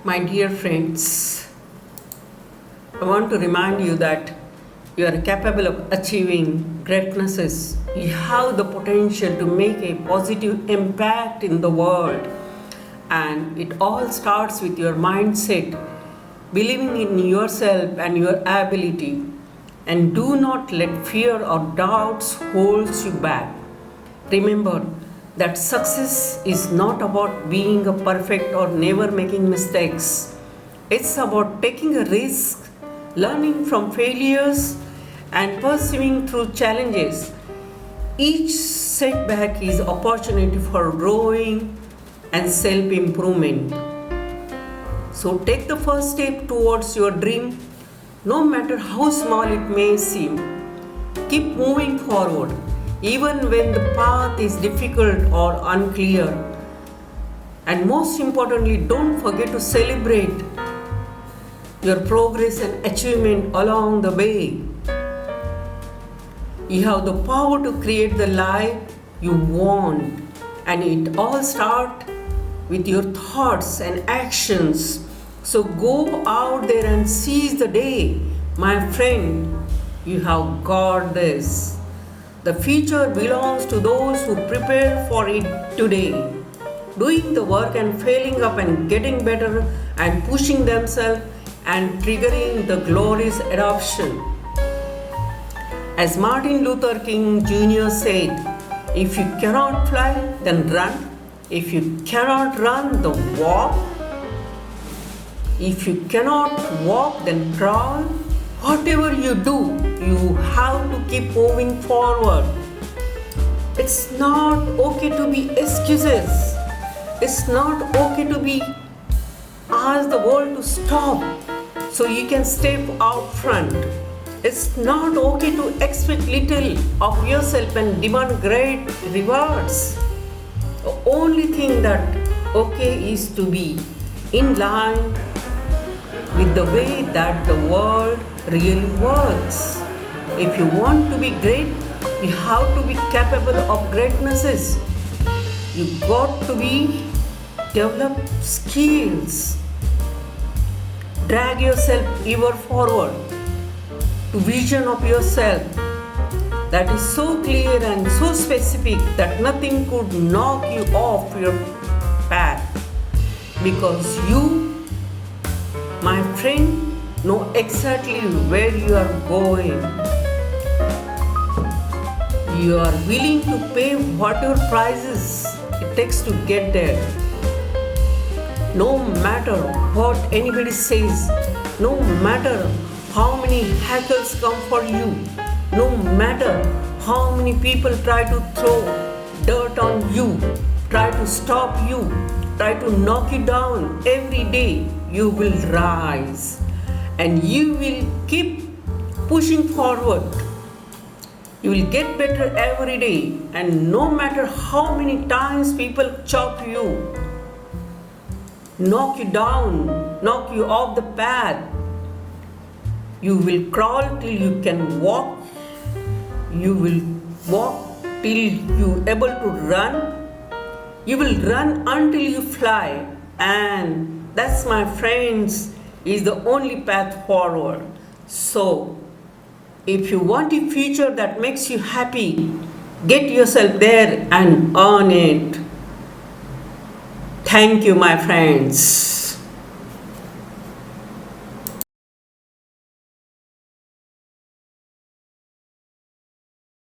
My dear friends, I want to remind you that you are capable of achieving greatnesses. You have the potential to make a positive impact in the world. And it all starts with your mindset, believing in yourself and your ability. And do not let fear or doubts hold you back. Remember that success is not about being a perfect or never making mistakes. It's about taking a risk, learning from failures, and pursuing through challenges. Each setback is opportunity for growing and self-improvement. So take the first step towards your dream, no matter how small it may seem. Keep moving forward, even when the path is difficult or unclear. And most importantly, don't forget to celebrate your progress and achievement along the way. You have the power to create the life you want, and it all starts with your thoughts and actions. So go out there and seize the day. My friend, you have got this. The future belongs to those who prepare for it today. Doing the work and failing up and getting better and pushing themselves and triggering the glorious adoption. As Martin Luther King Jr. said, if you cannot fly, then run. If you cannot run, then walk. If you cannot walk, then crawl. Whatever you do, you have to keep moving forward. It's not okay to be excuses. It's not okay to be ask the world to stop so you can step out front. It's not okay to expect little of yourself and demand great rewards. The only thing that okay is to be in line with the way that the world really works. If you want to be great, you have to be capable of greatnesses. You got to be develop skills. Drag yourself ever forward to vision of yourself that is so clear and so specific that nothing could knock you off your path, because you, my friend, know exactly where you are going. You are willing to pay whatever prices it takes to get there. No matter what anybody says, no matter how many hackers come for you, no matter how many people try to throw dirt on you, try to stop you, try to knock you down, every day you will rise and you will keep pushing forward. You will get better every day, and no matter how many times people chop you, knock you down, knock you off the path, you will crawl till you can walk. You will walk till you able to run. You will run until you fly. And that's, my friends, is the only path forward. So, if you want a future that makes you happy, get yourself there and earn it. Thank you, my friends.